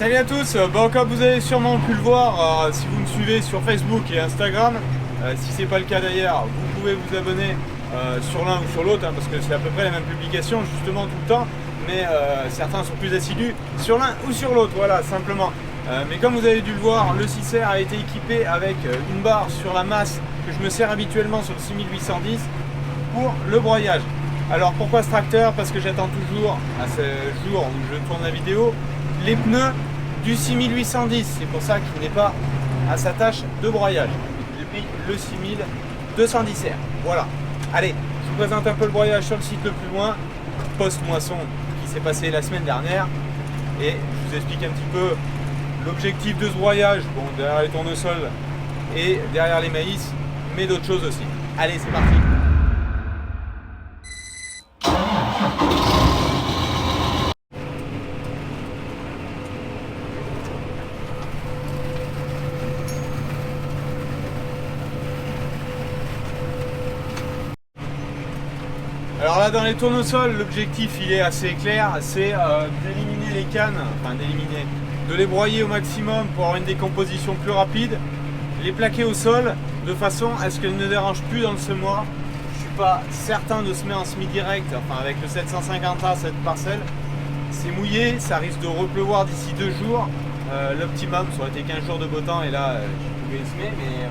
Salut à tous, comme vous avez sûrement pu le voir si vous me suivez sur Facebook et Instagram, si c'est pas le cas d'ailleurs, vous pouvez vous abonner sur l'un ou sur l'autre, parce que c'est à peu près la même publication justement tout le temps, mais certains sont plus assidus sur l'un ou sur l'autre, voilà simplement. Mais comme vous avez dû le voir, le 6R a été équipé avec une barre sur la masse que je me sers habituellement sur le 6810 pour le broyage. Alors pourquoi ce tracteur? Parce que j'attends toujours à ce jour où je tourne la vidéo les pneus du 6810, c'est pour ça qu'il n'est pas à sa tâche de broyage. J'ai pris le 6210R. Voilà. Allez, je vous présente un peu le broyage sur le site le plus loin, post-moisson qui s'est passé la semaine dernière, et je vous explique un petit peu l'objectif de ce broyage, bon, derrière les tournesols et derrière les maïs, mais d'autres choses aussi. Allez, c'est parti. Alors là dans les tournesols, l'objectif il est assez clair, c'est d'éliminer les cannes, de les broyer au maximum pour avoir une décomposition plus rapide, les plaquer au sol de façon à ce qu'elles ne dérangent plus dans le semoir. Je suis pas certain de semer en semi-direct, avec le 750A cette parcelle, c'est mouillé, ça risque de repleuvoir d'ici 2 jours, l'optimum ça aurait été 15 jours de beau temps et là je pouvais semer, mais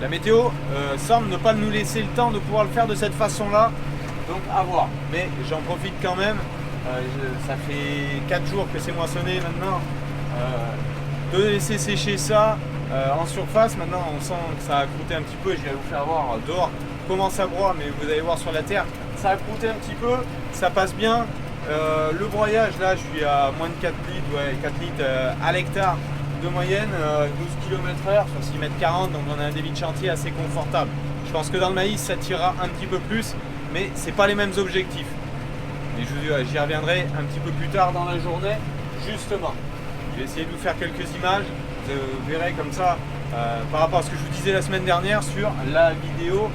la météo semble ne pas nous laisser le temps de pouvoir le faire de cette façon là. Donc à voir, mais j'en profite quand même, ça fait 4 jours que c'est moissonné maintenant, de laisser sécher ça en surface. Maintenant on sent que ça a croûté un petit peu, je vais vous faire voir dehors comment ça broie, mais vous allez voir sur la terre, ça a croûté un petit peu, ça passe bien. Le broyage là je suis à moins de 4 litres, ouais, 4 litres à l'hectare de moyenne, 12 km/h sur 6 mètres 40, donc on a un débit de chantier assez confortable. Je pense que dans le maïs ça tirera un petit peu plus, mais c'est pas les mêmes objectifs. Et j'y reviendrai un petit peu plus tard dans la journée, justement. Je vais essayer de vous faire quelques images, vous verrez comme ça, par rapport à ce que je vous disais la semaine dernière sur la vidéo,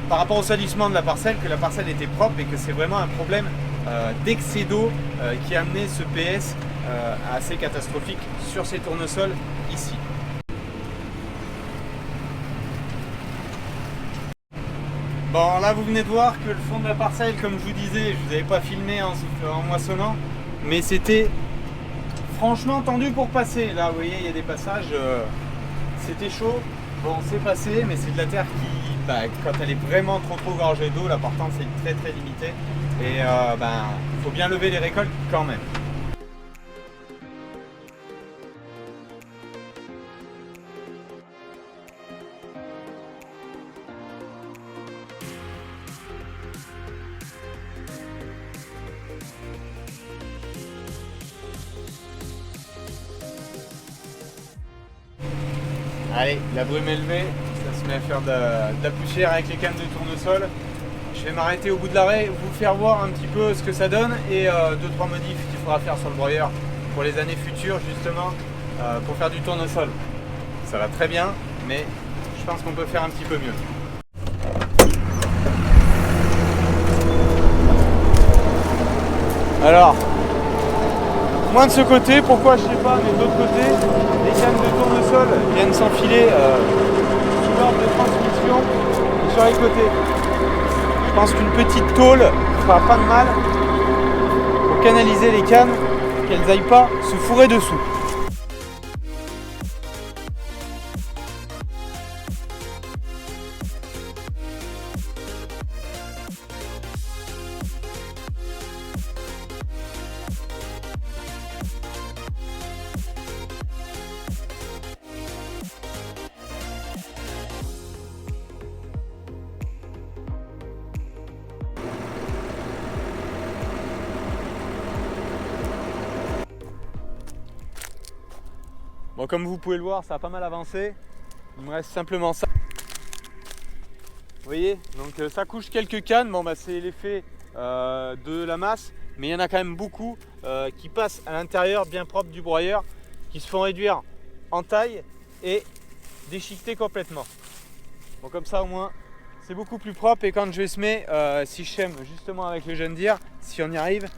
par rapport au salissement de la parcelle, que la parcelle était propre et que c'est vraiment un problème d'excès d'eau qui a amené ce PS assez catastrophique sur ces tournesols ici. Bon là vous venez de voir que le fond de la parcelle, comme je vous disais, je vous avais pas filmé en moissonnant, mais c'était franchement tendu pour passer. Là vous voyez il y a des passages, c'était chaud, bon c'est passé, mais c'est de la terre qui, quand elle est vraiment trop gorgée d'eau, la portance est très limitée et il faut bien lever les récoltes quand même. Allez, la brume est levée, ça se met à faire de la poussière avec les cannes de tournesol. Je vais m'arrêter au bout de l'arrêt, vous faire voir un petit peu ce que ça donne et 2-3 modifs qu'il faudra faire sur le broyeur pour les années futures justement pour faire du tournesol. Ça va très bien, mais je pense qu'on peut faire un petit peu mieux. Alors, moins de ce côté, pourquoi je sais pas, mais de l'autre côté, les cannes de tournesol viennent s'enfiler sous l'ordre de transmission sur les côtés. Je pense qu'une petite tôle fera pas de mal pour canaliser les cannes, qu'elles n'aillent pas se fourrer dessous. Bon, comme vous pouvez le voir, ça a pas mal avancé. Il me reste simplement ça. Vous voyez, donc ça couche quelques cannes. Bon, c'est l'effet de la masse, mais il y en a quand même beaucoup qui passent à l'intérieur bien propre du broyeur, qui se font réduire en taille et déchiqueter complètement. Bon, comme ça au moins c'est beaucoup plus propre, et quand je vais semer, si je sème justement avec le John Deere, si on y arrive,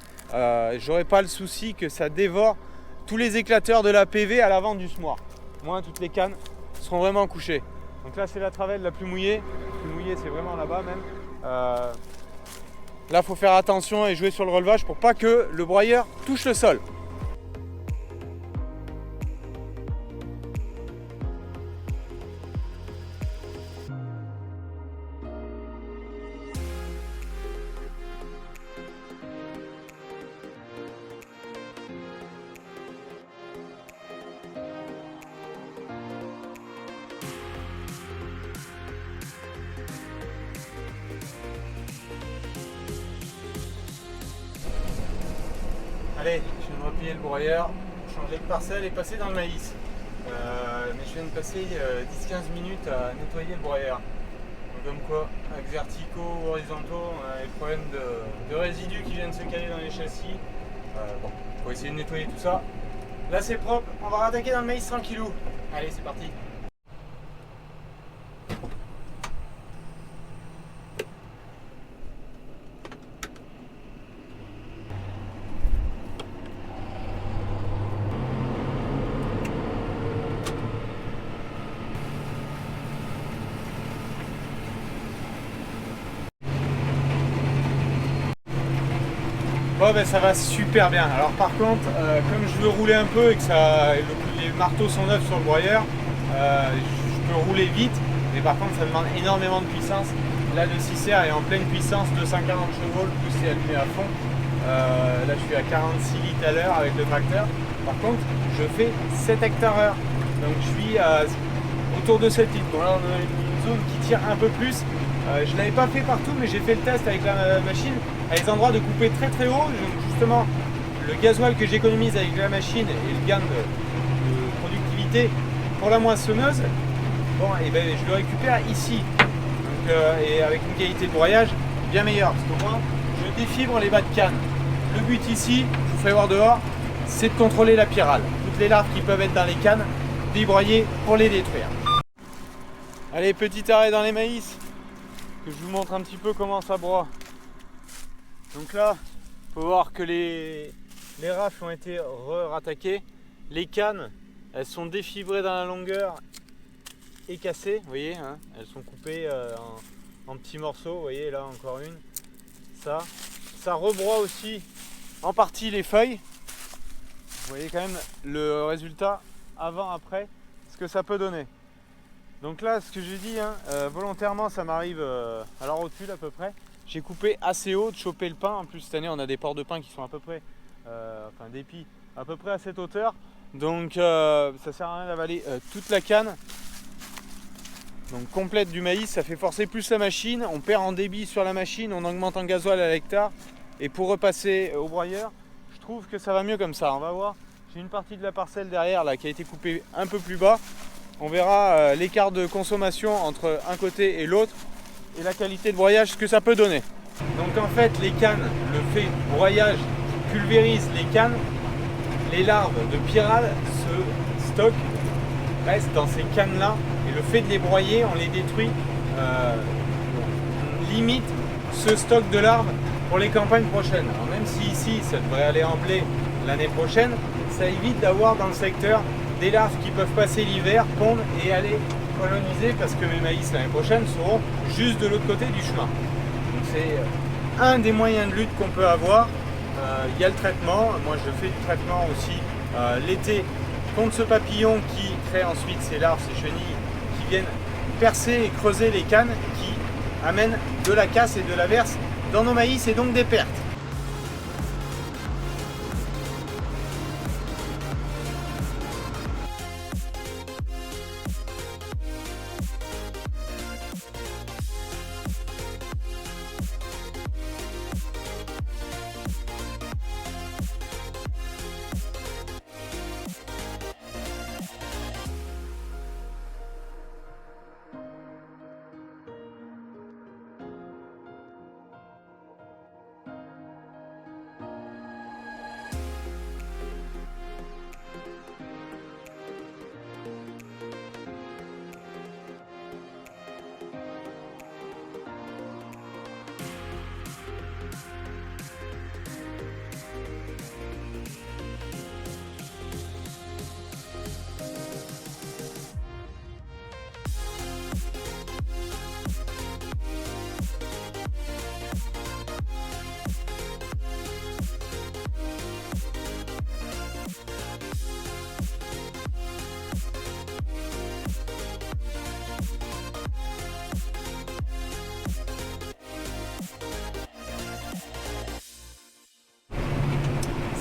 j'aurai pas le souci que ça dévore tous les éclateurs de la PV à l'avant du semoir. Moi, toutes les cannes seront vraiment couchées. Donc là, c'est la travelle la plus mouillée. La plus mouillée, c'est vraiment là-bas même. Là, il faut faire attention et jouer sur le relevage pour pas que le broyeur touche le sol. Allez, je viens de replier le broyeur, changer de parcelle et passer dans le maïs. Mais je viens de passer 10-15 minutes à nettoyer le broyeur. Donc comme quoi, avec verticaux ou horizontaux, on a des problèmes de résidus qui viennent se caler dans les châssis. Bon, faut essayer de nettoyer tout ça. Là c'est propre, on va rattaquer dans le maïs tranquillou. Allez, c'est parti. Bon ben ça va super bien. Alors par contre, comme je veux rouler un peu et que les marteaux sont neufs sur le broyeur, je peux rouler vite, mais par contre ça demande énormément de puissance. Là le 6R est en pleine puissance, 240 chevaux, le pouce est allumé à fond. Là je suis à 46 litres à l'heure avec le tracteur. Par contre, je fais 7 hectares/heure. Donc je suis autour de 7 litres. Bon là on a une zone qui tire un peu plus. Je ne l'avais pas fait partout, mais j'ai fait le test avec la machine à des endroits de couper très très haut. Justement, le gasoil que j'économise avec la machine et le gain de productivité pour la moissonneuse, bon, et ben, je le récupère ici. Donc, et avec une qualité de broyage bien meilleure. Parce qu'au moins, je défibre les bas de canne. Le but ici, je vous fais voir dehors, c'est de contrôler la pyrale. Toutes les larves qui peuvent être dans les cannes, débroyer pour les détruire. Allez, petit arrêt dans les maïs. Que je vous montre un petit peu comment ça broie. Donc là, il faut voir que les rafles ont été rattaquées. Les cannes, elles sont défibrées dans la longueur et cassées. Vous voyez, hein, elles sont coupées en petits morceaux. Vous voyez là encore une. Ça rebroie aussi en partie les feuilles. Vous voyez quand même le résultat avant-après, ce que ça peut donner. Donc là, ce que j'ai dit, hein, volontairement, ça m'arrive à la rotule à peu près. J'ai coupé assez haut de choper le pain. En plus, cette année, on a des ports de pain qui sont à peu près, enfin d'épis, à peu près à cette hauteur. Donc, ça sert à rien d'avaler toute la canne. Donc, complète du maïs, ça fait forcer plus la machine. On perd en débit sur la machine, on augmente en gasoil à l'hectare. Et pour repasser au broyeur, je trouve que ça va mieux comme ça. On va voir. J'ai une partie de la parcelle derrière là qui a été coupée un peu plus bas. On verra l'écart de consommation entre un côté et l'autre et la qualité de broyage, ce que ça peut donner. Donc en fait les cannes, le fait de broyage qui pulvérise les cannes, les larves de pyrale se stockent, restent dans ces cannes là et le fait de les broyer, on les détruit, on limite ce stock de larves pour les campagnes prochaines. Alors même si ici ça devrait aller en blé l'année prochaine, ça évite d'avoir dans le secteur des larves qui peuvent passer l'hiver, pondre et aller coloniser parce que mes maïs l'année prochaine seront juste de l'autre côté du chemin. Donc c'est un des moyens de lutte qu'on peut avoir. Il y a le traitement, moi je fais du traitement aussi l'été contre ce papillon qui crée ensuite ces larves, ces chenilles qui viennent percer et creuser les cannes qui amènent de la casse et de la verse dans nos maïs et donc des pertes.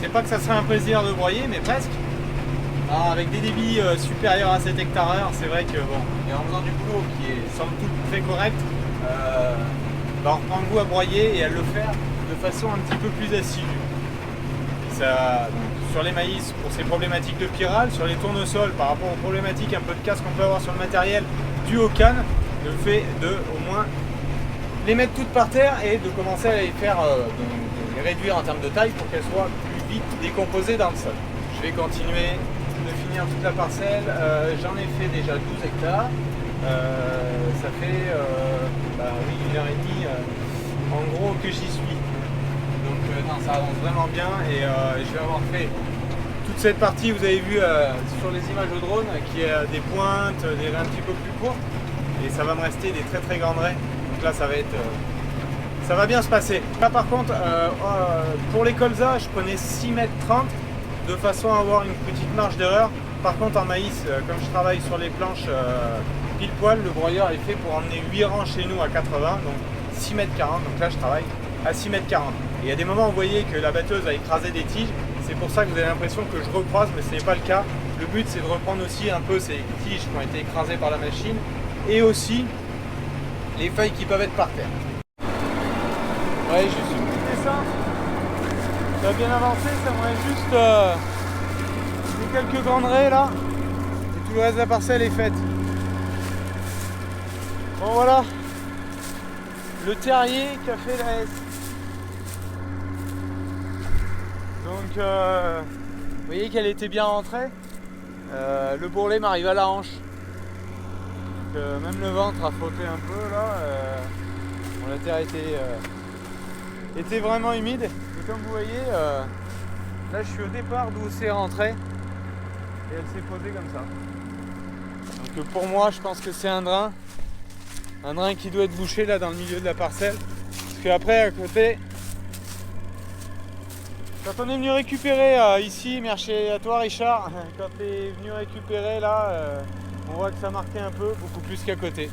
C'est pas que ça serait un plaisir de broyer, mais presque. Alors, avec des débits supérieurs à 7 hectares/heure, c'est vrai que bon, et en faisant du boulot qui est somme toute très correct, on reprend goût à broyer et à le faire de façon un petit peu plus assidue. Ça, donc, sur les maïs pour ces problématiques de pyrale, sur les tournesols par rapport aux problématiques un peu de casse qu'on peut avoir sur le matériel dû aux cannes, le fait de au moins les mettre toutes par terre et de commencer à les faire, de les réduire en termes de taille pour qu'elles soient plus vite décomposées dans le sol. Je vais continuer de finir toute la parcelle. J'en ai fait déjà 12 hectares. Ça fait oui, 1h30 en gros que j'y suis. Donc non, ça avance vraiment bien et je vais avoir fait toute cette partie, vous avez vu sur les images au drone, qui a des pointes, des raies un petit peu plus courtes et ça va me rester des très très grandes raies. Donc là ça va être ça va bien se passer. Là par contre pour les colzas je prenais 6,30 m de façon à avoir une petite marge d'erreur. Par contre en maïs, comme je travaille sur les planches pile poil, le broyeur est fait pour emmener 8 rangs chez nous à 80, donc 6,40 m. Donc là je travaille à 6,40 m. Et il y a des moments où vous voyez que la batteuse a écrasé des tiges, c'est pour ça que vous avez l'impression que je recroise, mais ce n'est pas le cas. Le but c'est de reprendre aussi un peu ces tiges qui ont été écrasées par la machine et aussi les feuilles qui peuvent être par terre. Ouais, juste une petite dessin. Ça a bien avancé, ça me reste juste quelques grandes raies là et tout le reste de la parcelle est faite. Bon voilà le terrier qui a fait la S. Donc vous voyez qu'elle était bien rentrée. Le bourrelet m'arrive à la hanche. Donc, même le ventre a frotté un peu là. Bon, la terre était vraiment humide. Et comme vous voyez, là je suis au départ d'où c'est rentré. Et elle s'est posée comme ça. Donc pour moi je pense que c'est un drain. Un drain qui doit être bouché là dans le milieu de la parcelle. Parce qu'après à côté, quand on est venu récupérer ici, merci à toi Richard, quand tu es venu récupérer là, on voit que ça marquait un peu, beaucoup plus qu'à côté.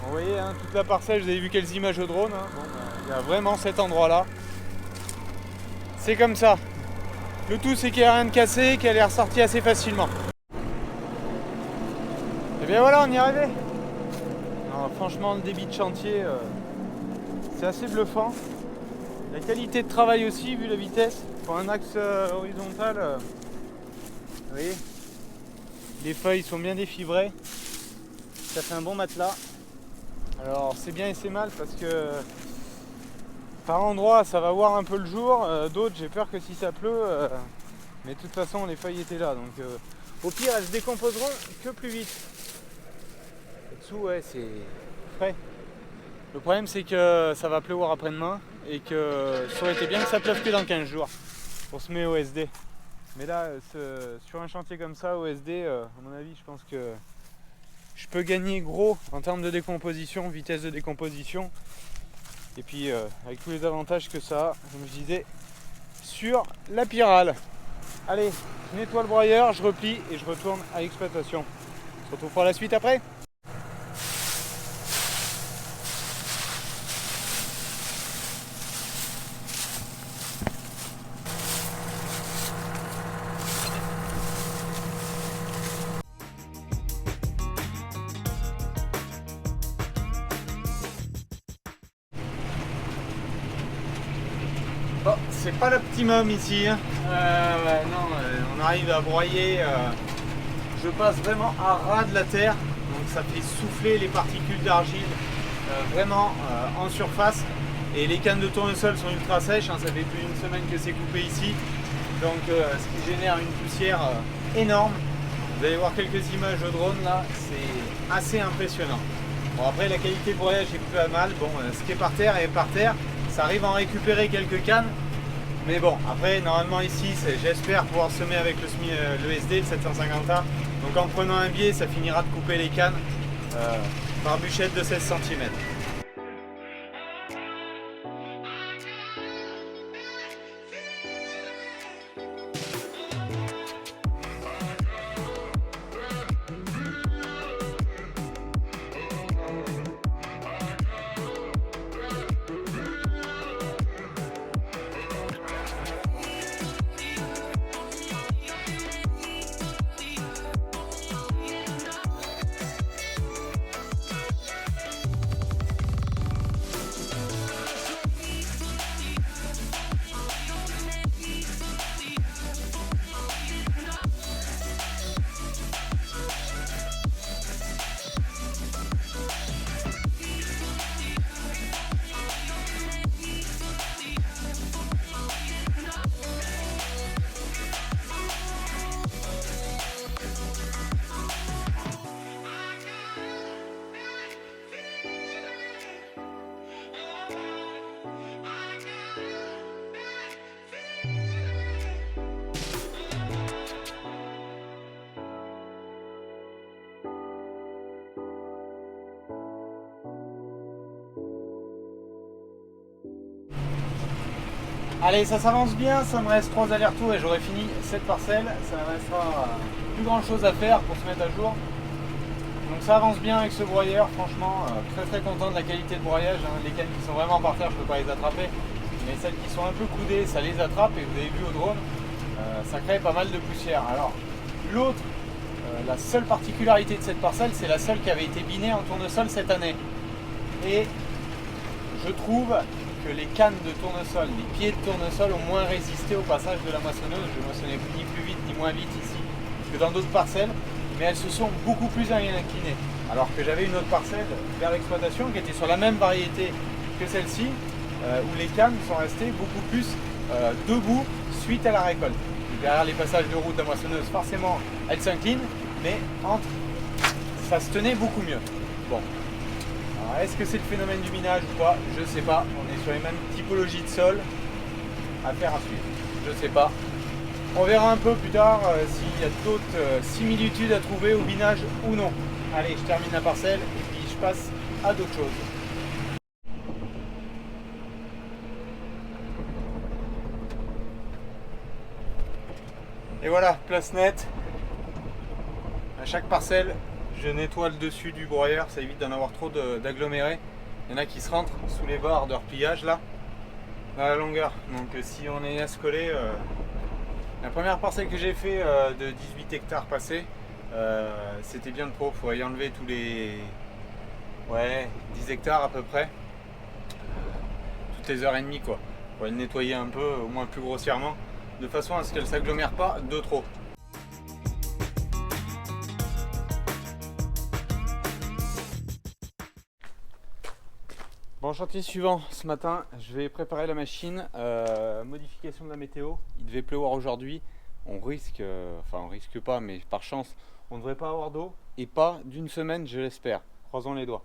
Vous voyez, hein, toute la parcelle, vous avez vu quelles images au drone, hein. Bon, il y a vraiment cet endroit là. C'est comme ça. Le tout c'est qu'il n'y a rien de cassé, qu'elle est ressortie assez facilement. Et bien voilà, on y est arrivé. Alors, franchement, le débit de chantier, c'est assez bluffant. La qualité de travail aussi, vu la vitesse. Pour un axe horizontal, vous voyez, les feuilles sont bien défibrées. Ça fait un bon matelas. Alors c'est bien et c'est mal parce que par endroits ça va voir un peu le jour, d'autres j'ai peur que si ça pleut, mais de toute façon les feuilles étaient là, donc au pire elles se décomposeront que plus vite. Et dessous ouais c'est frais. Le problème c'est que ça va pleuvoir après-demain et que ça aurait été bien que ça pleuve que dans 15 jours pour se mettre au SD. Mais là sur un chantier comme ça au SD, à mon avis je pense que je peux gagner gros en termes de décomposition, vitesse de décomposition. Et puis avec tous les avantages que ça a, comme je disais, sur la pyrale. Allez, je nettoie le broyeur, je replie et je retourne à l'exploitation. On se retrouve pour la suite après. Bon, c'est pas l'optimum ici, hein. On arrive à broyer, je passe vraiment à ras de la terre, donc ça fait souffler les particules d'argile vraiment en surface, et les cannes de tournesol sont ultra sèches, hein, ça fait plus d'une semaine que c'est coupé ici, donc ce qui génère une poussière énorme. Vous allez voir quelques images au drone là, c'est assez impressionnant. Bon, après la qualité de broyage est pas mal, bon ce qui est par terre est par terre. Ça arrive à en récupérer quelques cannes, mais bon, après normalement ici j'espère pouvoir semer avec le SD, le 750A, donc en prenant un biais ça finira de couper les cannes par bûchette de 16 cm. Allez, ça s'avance bien, ça me reste 3 allers-retours et j'aurai fini cette parcelle. Ça ne restera plus grand chose à faire pour se mettre à jour. Donc ça avance bien avec ce broyeur, franchement, très content de la qualité de broyage. Hein. Les cannes qui sont vraiment par terre, je ne peux pas les attraper. Mais celles qui sont un peu coudées, ça les attrape et vous avez vu au drone, ça crée pas mal de poussière. Alors, l'autre, la seule particularité de cette parcelle, c'est la seule qui avait été binée en tournesol cette année. Et je trouve que les cannes de tournesol, les pieds de tournesol ont moins résisté au passage de la moissonneuse. Je moissonnais ni plus vite ni moins vite ici que dans d'autres parcelles, mais elles se sont beaucoup plus inclinées. Alors que j'avais une autre parcelle vers l'exploitation qui était sur la même variété que celle-ci, où les cannes sont restées beaucoup plus debout suite à la récolte. Derrière les passages de route de la moissonneuse, forcément, elles s'inclinent, mais ça se tenait beaucoup mieux. Bon. Alors, est-ce que c'est le phénomène du minage ou pas? Je sais pas. On est sur les mêmes typologies de sol. Affaire à suivre. Je sais pas. On verra un peu plus tard s'il y a d'autres similitudes à trouver au binage ou non. Allez, je termine la parcelle et puis je passe à d'autres choses. Et voilà, place nette. À chaque parcelle, je nettoie le dessus du broyeur, ça évite d'en avoir trop d'agglomérés. Il y en a qui se rentrent sous les barres de repliage là, dans la longueur. Donc si on est à se coller, la première parcelle que j'ai fait de 18 hectares passés, c'était bien trop. Il faut y enlever tous les 10 hectares à peu près, toutes les heures et demie quoi. Pour le nettoyer un peu, au moins plus grossièrement, de façon à ce qu'elle ne s'agglomère pas de trop. Bon, chantier suivant, ce matin je vais préparer la machine, modification de la météo, il devait pleuvoir aujourd'hui, on risque pas, mais par chance on ne devrait pas avoir d'eau, et pas d'une semaine je l'espère, croisons les doigts.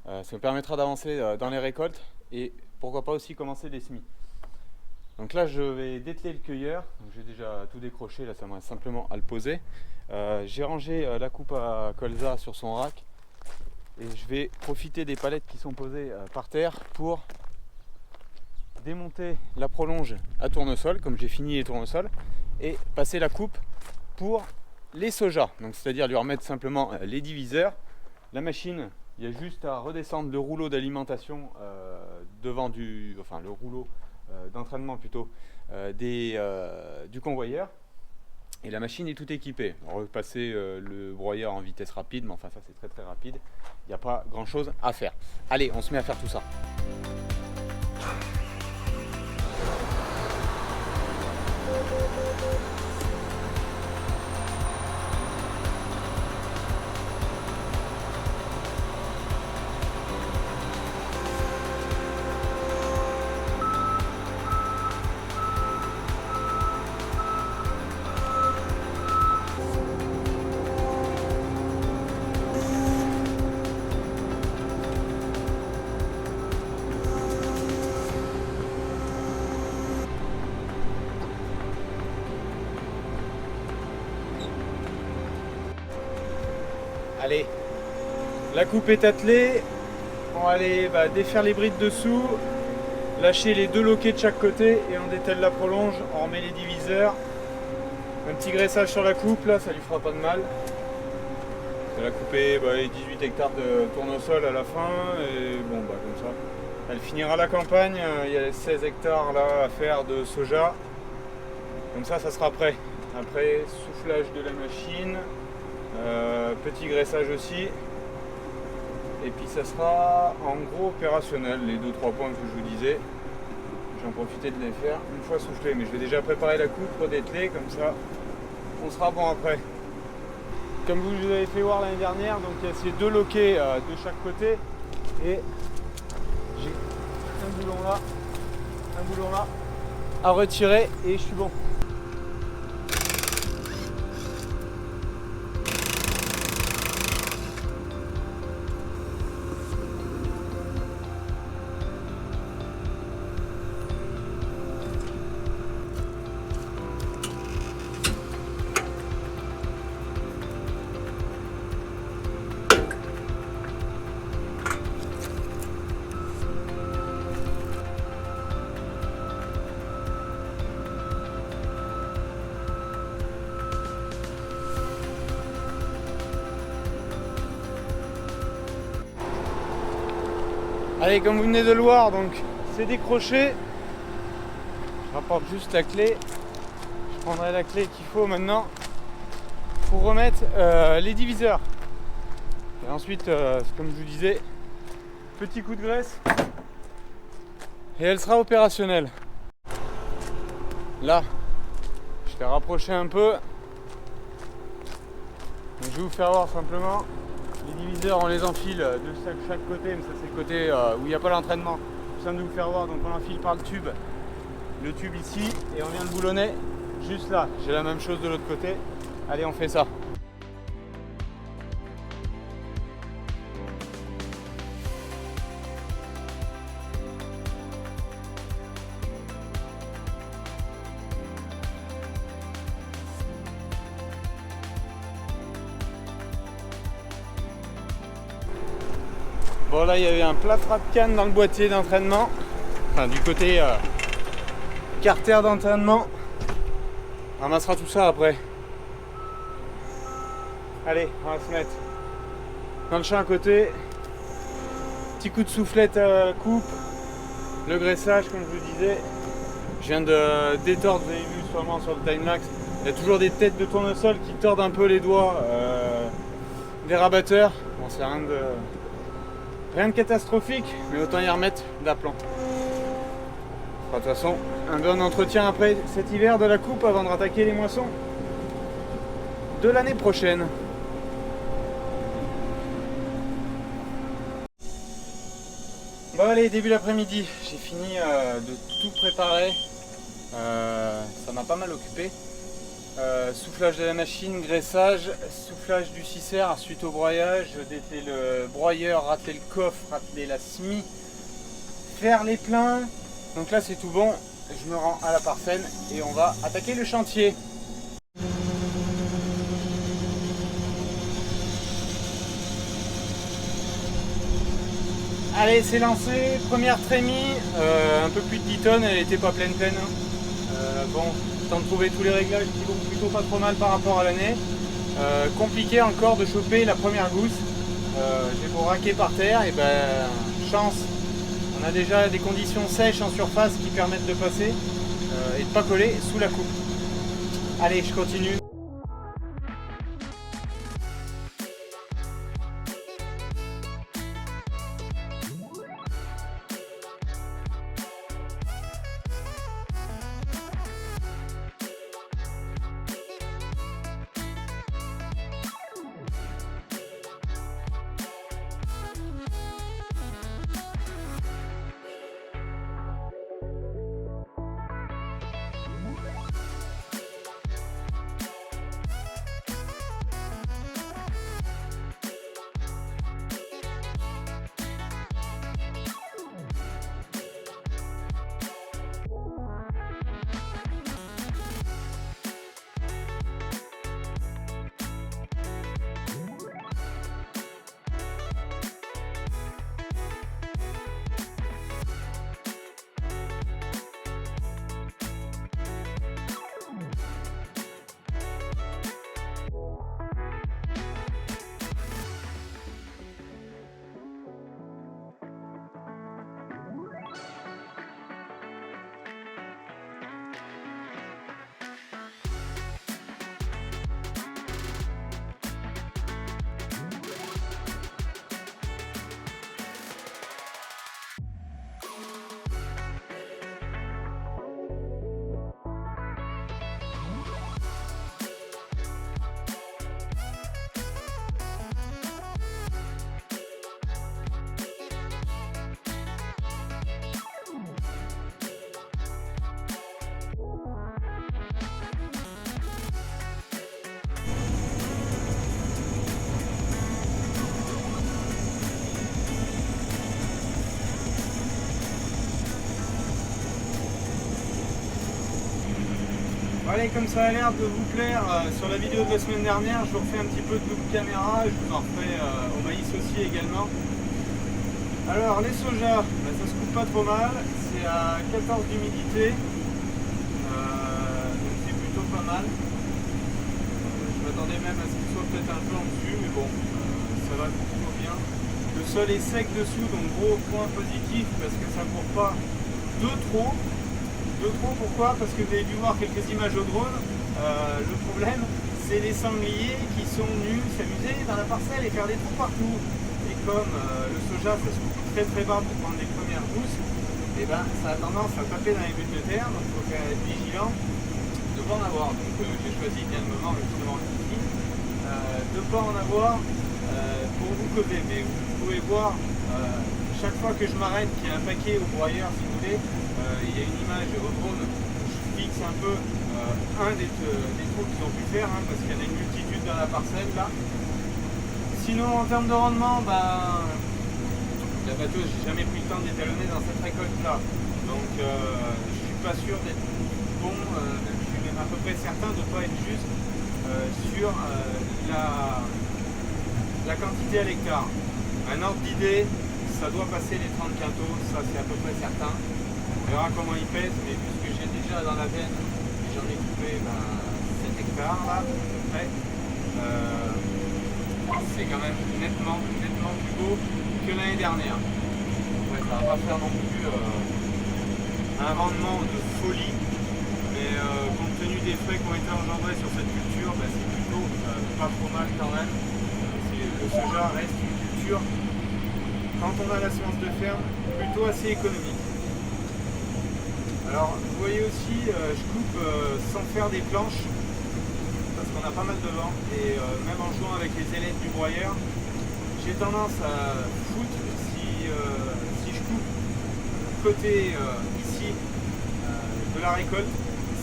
Ça me permettra d'avancer dans les récoltes, et pourquoi pas aussi commencer des semis. Donc là je vais dételer le cueilleur, j'ai déjà tout décroché, là ça me reste simplement à le poser. J'ai rangé la coupe à colza sur son rack. Et je vais profiter des palettes qui sont posées par terre pour démonter la prolonge à tournesol, comme j'ai fini les tournesols, et passer la coupe pour les soja. Donc c'est-à-dire lui remettre simplement les diviseurs. La machine, il y a juste à redescendre le rouleau d'alimentation devant le rouleau d'entraînement plutôt du convoyeur. Et la machine est tout équipée. On va repasser le broyeur en vitesse rapide, mais enfin ça c'est très rapide. Il n'y a pas grand chose à faire. Allez, on se met à faire tout ça. Allez, la coupe est attelée. On va aller défaire les brides dessous, lâcher les deux loquets de chaque côté et on dételle la prolonge, on remet les diviseurs. Un petit graissage sur la coupe, là, ça lui fera pas de mal. Elle a coupé les 18 hectares de tournesol à la fin et bon comme ça. Elle finira la campagne, il y a 16 hectares là à faire de soja. Comme ça, ça sera prêt. Après, soufflage de la machine. Petit graissage aussi et puis ça sera en gros opérationnel, les 2-3 points que je vous disais. J'en profiter de les faire une fois soufflé, mais je vais déjà préparer la coupe, redételer, comme ça on sera bon après. Comme vous avez fait voir l'année dernière, donc il y a ces deux loquets de chaque côté et j'ai un boulon là à retirer et je suis bon. Allez, comme vous venez de le voir, donc c'est décroché. Je rapporte juste la clé. Je prendrai la clé qu'il faut maintenant pour remettre les diviseurs. Et ensuite, comme je vous disais, petit coup de graisse et elle sera opérationnelle. Là, je l'ai rapproché un peu. Donc, je vais vous faire voir simplement. Les diviseurs, on les enfile de chaque côté, mais ça c'est le côté où il n'y a pas l'entraînement. Je viens de vous faire voir, donc on enfile par le tube ici, et on vient de boulonner juste là. J'ai la même chose de l'autre côté. Allez, on fait ça. Bon, là il y avait un plâtras de canne dans le boîtier d'entraînement, enfin du côté carter d'entraînement. On ramassera tout ça après. Allez, on va se mettre dans le champ à côté. Petit coup de soufflette à coupe, le graissage comme je vous disais. Je viens de détordre, vous avez vu sûrement sur le timelapse, il y a toujours des têtes de tournesol qui tordent un peu les doigts des rabatteurs. Bon, c'est rien de catastrophique, mais autant y remettre d'aplomb. De toute façon, un bon entretien après cet hiver de la coupe avant de rattaquer les moissons de l'année prochaine. Bon allez, début l'après-midi, j'ai fini de tout préparer. Ça m'a pas mal occupé. Soufflage de la machine, graissage, soufflage du sisser suite au broyage, dételer le broyeur, rateler le coffre, rateler la scie, faire les pleins. Donc là c'est tout bon, je me rends à la parcelle et on va attaquer le chantier. Allez, c'est lancé, première trémie, un peu plus de 10 tonnes, elle était pas pleine. Bon, temps de trouver tous les réglages qui vont plutôt pas trop mal par rapport à l'année. Compliqué encore de choper la première gousse. J'ai beau raquer par terre, et ben chance, on a déjà des conditions sèches en surface qui permettent de passer et de pas coller sous la coupe. Allez, je continue. Allez, comme ça a l'air de vous plaire, sur la vidéo de la semaine dernière, je vous refais un petit peu de double caméra, je vous en refais au maïs aussi également. Alors les soja, ça se coupe pas trop mal, c'est à 14 d'humidité, donc c'est plutôt pas mal. Je m'attendais même à ce qu'il soit peut-être un peu en dessus, mais bon, ça va plutôt bien. Le sol est sec dessous, donc gros point positif parce que ça ne court pas de trop. De trop, pourquoi? Parce que vous avez dû voir quelques images au drone. Le problème, c'est les sangliers qui sont venus s'amuser dans la parcelle et faire des trous partout. Et comme le soja, ça se coupe très très bas pour prendre les premières pousses, et ben ça a tendance à taper dans les buts de terre, donc il faut faire être vigilant de ne pas en avoir. Donc j'ai choisi bien le moment justement ici, de ne pas en avoir pour vous cover. Mais vous pouvez voir, chaque fois que je m'arrête, qu'il y a un paquet au broyeur, si vous voulez, il y a une image au drone où je fixe un peu un des trous qu'ils ont pu faire, hein, parce qu'il y en a une multitude dans la parcelle là. Sinon en termes de rendement, la batteuse, j'ai jamais pris le temps d'étalonner dans cette récolte là. Donc je suis pas sûr d'être bon, je suis même à peu près certain de ne pas être juste sur la quantité à l'hectare. Un ordre d'idée, ça doit passer les 30 quintaux, ça c'est à peu près certain. On verra comment il pèse, mais vu ce que j'ai déjà dans la veine, j'en ai coupé 7 hectares là, à peu près. C'est quand même nettement plus beau que l'année dernière. Ouais, ça va pas faire non plus un rendement de folie, mais compte tenu des frais qui ont été engendrés sur cette culture, c'est plutôt pas trop mal quand même. Le soja reste une culture, quand on a la semence de ferme, plutôt assez économique. Alors vous voyez aussi, je coupe sans faire des planches, parce qu'on a pas mal de vent, et même en jouant avec les ailettes du broyeur, j'ai tendance à foutre, si je coupe côté ici de la récolte,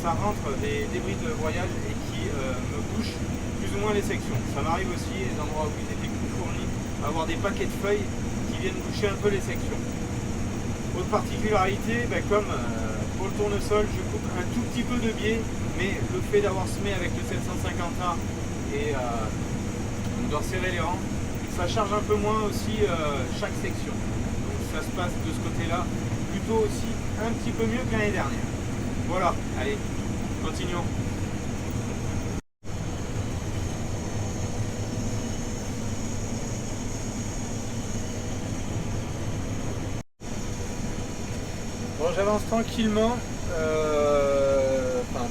ça rentre des débris de broyage et qui me bouchent plus ou moins les sections. Ça m'arrive aussi, les endroits où ils étaient plus fournis, avoir des paquets de feuilles qui viennent boucher un peu les sections. Autre particularité, comme pour le tournesol, je coupe un tout petit peu de biais, mais le fait d'avoir semé avec le 750A et on doit serrer les rangs, ça charge un peu moins aussi chaque section. Donc ça se passe de ce côté-là plutôt aussi un petit peu mieux que l'année dernière. Voilà, allez, continuons. Bon, j'avance tranquillement,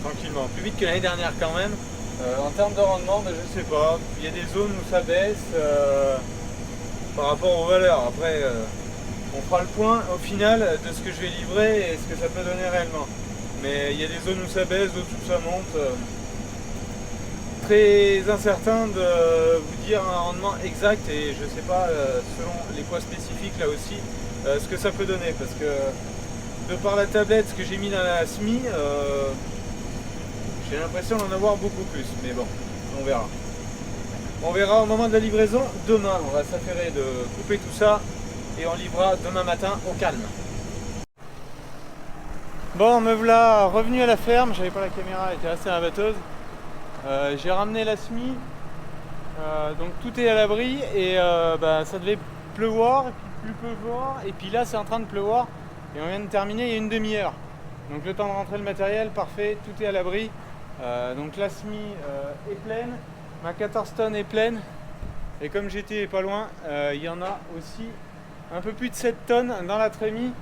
tranquillement, plus vite que l'année dernière quand même. En termes de rendement, je sais pas, il y a des zones où ça baisse par rapport aux valeurs. Après, on fera le point au final de ce que je vais livrer et ce que ça peut donner réellement. Mais il y a des zones où ça baisse, d'autres où ça monte. Très incertain de vous dire un rendement exact et je sais pas, selon les poids spécifiques là aussi, ce que ça peut donner. Parce que de par la tablette, ce que j'ai mis dans la SMI, j'ai l'impression d'en avoir beaucoup plus, mais bon, on verra. On verra au moment de la livraison. Demain, on va s'affairer de couper tout ça et on livrera demain matin au calme. Bon, me voilà revenu à la ferme, j'avais pas la caméra, elle était restée à la batteuse. J'ai ramené la SMI, donc tout est à l'abri et ça devait pleuvoir, et puis plus pleuvoir, et puis là c'est en train de pleuvoir et on vient de terminer il y a une demi-heure. Donc le temps de rentrer le matériel, parfait, tout est à l'abri. Donc la SMI est pleine, ma 14 tonnes est pleine et comme j'étais pas loin, il y en a aussi un peu plus de 7 tonnes dans la trémie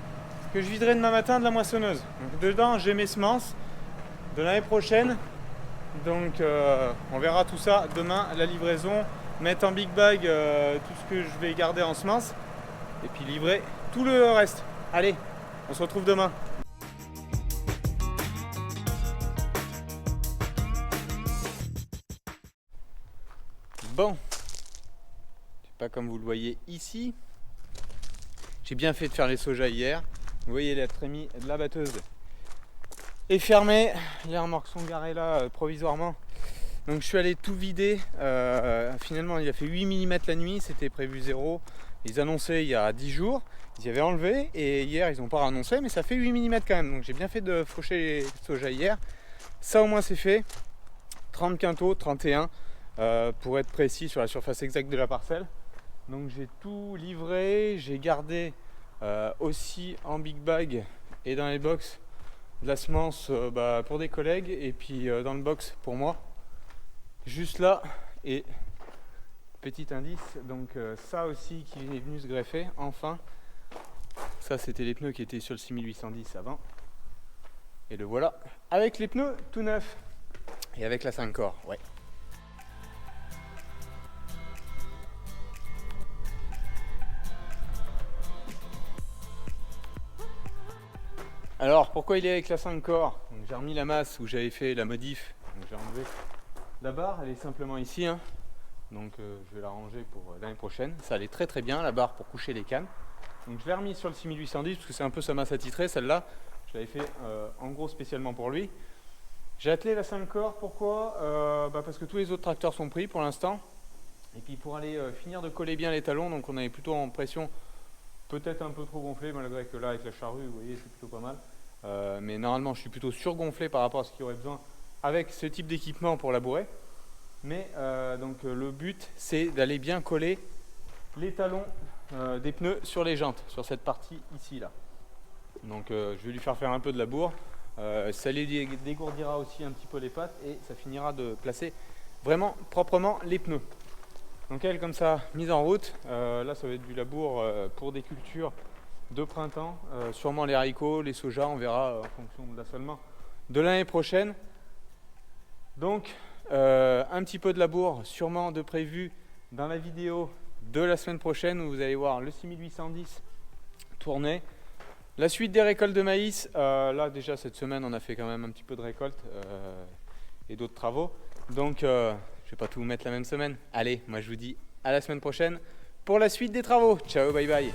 que je viderai demain matin de la moissonneuse. Donc dedans j'ai mes semences de l'année prochaine, donc on verra tout ça demain, la livraison, mettre en big bag tout ce que je vais garder en semences et puis livrer tout le reste. Allez, on se retrouve demain. Bon, c'est pas comme vous le voyez ici. J'ai bien fait de faire les sojas hier. Vous voyez la trémie de la batteuse est fermée. Les remorques sont garées là provisoirement. Donc je suis allé tout vider. Finalement il a fait 8 mm la nuit, c'était prévu 0. Ils annonçaient il y a 10 jours. Ils y avaient enlevé et hier ils n'ont pas annoncé, mais ça fait 8 mm quand même. Donc j'ai bien fait de faucher les sojas hier. Ça au moins c'est fait. 30 quintaux, 31. Pour être précis sur la surface exacte de la parcelle. Donc j'ai tout livré, j'ai gardé aussi en big bag et dans les box de la semence pour des collègues et puis dans le box pour moi, juste là, et petit indice, donc ça aussi qui est venu se greffer, enfin. Ça c'était les pneus qui étaient sur le 6810 avant. Et le voilà, avec les pneus tout neufs. Et avec la 5 corps, ouais. Alors pourquoi il est avec la 5 corps? J'ai remis la masse où j'avais fait la modif, donc j'ai enlevé la barre, elle est simplement ici, hein. Donc je vais la ranger pour l'année prochaine. Ça allait très très bien, la barre pour coucher les cannes. Donc je l'ai remis sur le 6810 parce que c'est un peu sa masse attitrée, celle-là. Je l'avais fait en gros spécialement pour lui. J'ai attelé la 5 corps, pourquoi parce que tous les autres tracteurs sont pris pour l'instant. Et puis pour aller finir de coller bien les talons, donc on avait plutôt en pression peut-être un peu trop gonflé, malgré que là avec la charrue, vous voyez, c'est plutôt pas mal. Mais normalement je suis plutôt surgonflé par rapport à ce qu'il y aurait besoin avec ce type d'équipement pour labourer. Mais donc le but c'est d'aller bien coller les talons des pneus sur les jantes, sur cette partie ici là. Donc je vais lui faire un peu de labour, ça lui dégourdira aussi un petit peu les pattes et ça finira de placer vraiment proprement les pneus. Donc elle comme ça mise en route, là ça va être du labour pour des cultures de printemps, sûrement les haricots, les sojas, on verra en fonction de l'assolement de l'année prochaine. Donc un petit peu de labour sûrement de prévu dans la vidéo de la semaine prochaine où vous allez voir le 6810 tourner. La suite des récoltes de maïs, là déjà cette semaine on a fait quand même un petit peu de récolte et d'autres travaux. Donc je vais pas tout vous mettre la même semaine. Allez, moi je vous dis à la semaine prochaine pour la suite des travaux. Ciao, bye bye.